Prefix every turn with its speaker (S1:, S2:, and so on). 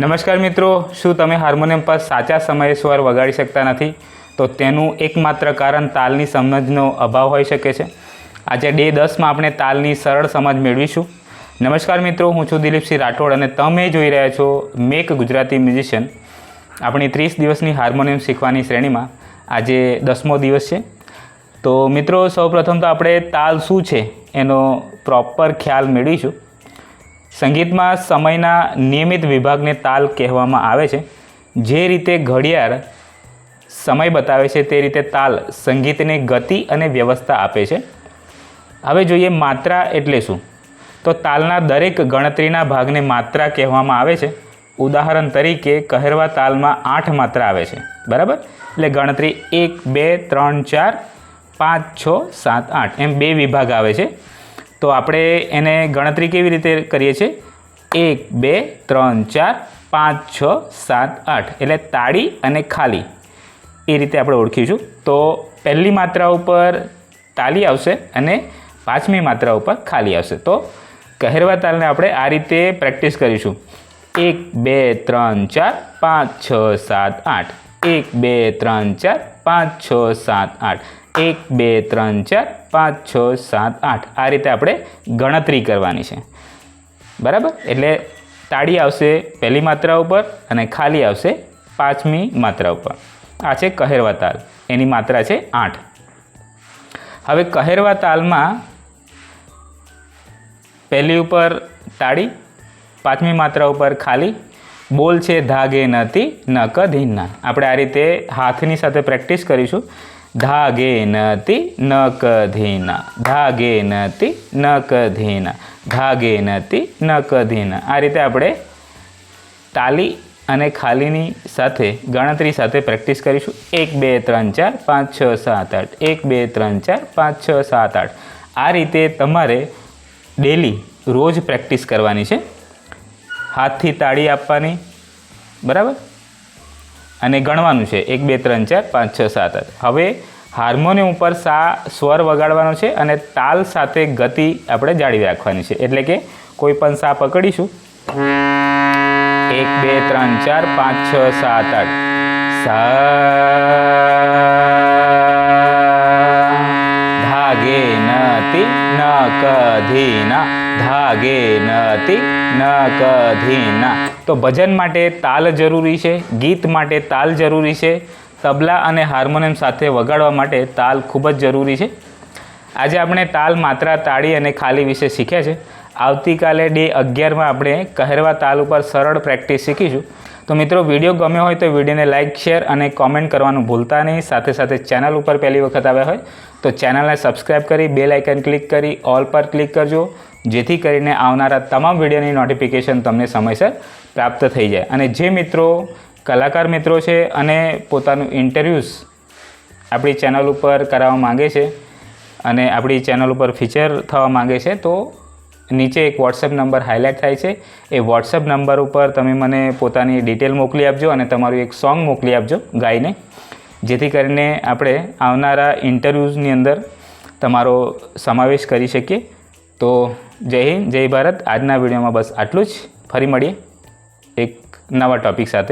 S1: નમસ્કાર મિત્રો, શું તમે હાર્મોનિયમ પર સાચા સમયે સ્વર વગાડી શકતા નથી? તો તેનું એકમાત્ર કારણ તાલની સમજનો અભાવ હોઈ શકે છે. આજે ડે 10માં આપણે તાલની સરળ સમજ મેળવીશું. નમસ્કાર મિત્રો, હું છું દિલીપસિંહ રાઠોડ અને તમે જોઈ રહ્યા છો મેક ગુજરાતી મ્યુઝિશિયન. આપણી 30 દિવસની હાર્મોનિયમ શીખવાની શ્રેણીમાં આજે 10મો દિવસ છે. તો મિત્રો, સૌપ્રથમ તો આપણે તાલ શું છે એનો પ્રોપર ખ્યાલ મેળવીશું. સંગીતમાં સમયના નિયમિત વિભાગને તાલ કહેવામાં આવે છે. જે રીતે ઘડિયાળ સમય બતાવે છે તે રીતે તાલ સંગીતને ગતિ અને વ્યવસ્થા આપે છે. હવે જોઈએ માત્રા એટલે શું. તો તાલના દરેક ગણતરીના ભાગને માત્રા કહેવામાં આવે છે. ઉદાહરણ તરીકે કહેરવા તાલમાં 8 માત્રા આવે છે, બરાબર? એટલે ગણતરી 1 2 3 4 5 6 7 8 એમ 2 વિભાગ આવે છે. તો આપણે એને ગણતરી કેવી રીતે કરીએ છીએ? 1 2 3 4 5 6 7 8 એટલે તાળી અને ખાલી એ રીતે આપણે ઓળખીશું. તો પહેલી માત્રા ઉપર તાળી આવશે અને 5મી માત્રા ઉપર ખાલી આવશે. તો કહેરવા તાલને આપણે આ રીતે પ્રેક્ટિસ કરીશું. 1 2 3 4 5 6 7 8 1 2 3 4 5 6 7 8 1 2 3 4 5 6 7 8 આ રીતે આપણે ગણતરી કરવાની છે, બરાબર? એટલે તાળી આવશે પહેલી માત્રા ઉપર અને ખાલી આવશે 5મી માત્રા ઉપર. આ છે કહેરવા તાલ, એની માત્રા છે 8. હવે કહેરવા તાલમાં પહેલી ઉપર તાળી, 5મી માત્રા ઉપર ખાલી. બોલ છે ધાગે નતી નક ધીના. આપણે આ રીતે હાથની સાથે પ્રેક્ટિસ કરીશું. ધાગે નતી નક ધીના, ધાગે નતી નક ધીના, ધાગે નતી નક ધીના. આ રીતે આપણે તાલી અને ખાલીની સાથે ગણતરી સાથે પ્રેક્ટિસ કરીશું. 1 2 3 4 5 6 7 8 1 2 3 4 5 6 7 8. આ રીતે તમારે ડેલી રોજ પ્રેક્ટિસ કરવાની છે. હાથથી તાળી આપવાની, બરાબર? અને ગણવાનું છે 1 2 3 4 5 6 7 8. હવે હાર્મોનિયમ ઉપર સ્વર વગાડવાનો છે અને તાલ સાથે ગતિ આપણે જાળવી રાખવાની છે. એટલે કે કોઈ પણ સા પકડીશું, 1 2 3 4 5 6 7 8 સા ધાગે નતી નક ધીના, ધાગે નતી નક ધીના. તો ભજન માટે તાલ જરૂરી છે, ગીત માટે તાલ જરૂરી છે, તબલા અને હાર્મોનિયમ સાથે વગાડવા માટે તાલ ખૂબ જ જરૂરી છે. આજે આપણે તાલ, માત્રા, તાળી અને ખાલી વિશે શીખ્યા છે. આવતીકાલે ડે 11માં આપણે કહેરવા તાલ ઉપર સરળ પ્રેક્ટિસ શીખીશું. તો મિત્રો, વિડીયો ગમ્યો હોય તો વિડીયોને લાઇક, શેર અને કોમેન્ટ કરવાનું ભૂલતા નહીં. સાથે સાથે ચેનલ ઉપર પહેલી વખત આવ્યા હોય તો ચેનલને સબસ્ક્રાઈબ કરી બેલ આઇકન ક્લિક કરી ઓલ પર ક્લિક કરજો, જેથી કરીને આવનારા તમામ વિડીયોની નોટિફિકેશન તમને સમયસર પ્રાપ્ત થઈ જાય. અને જે મિત્રો કલાકાર મિત્રો છે અને પોતાનું ઇન્ટરવ્યૂઝ આપણી ચેનલ ઉપર કરાવવા માગે છે અને આપણી ચેનલ ઉપર ફીચર થવા માગે છે, તો નીચે એક વોટ્સએપ નંબર હાઇલાઇટ થાય છે. એ વોટ્સએપ નંબર ઉપર તમે મને પોતાની ડિટેલ મોકલી આપજો અને તમારું એક સોંગ મોકલી આપજો ગાઈને, જેથી કરીને આપણે આવનારા ઇન્ટરવ્યૂઝની અંદર તમારો સમાવેશ કરી શકીએ. તો જય હિન્દ, જય ભારત. આજના વિડીયોમાં બસ આટલું જ. ફરી મળીએ એક નવા ટૉપિક સાથે.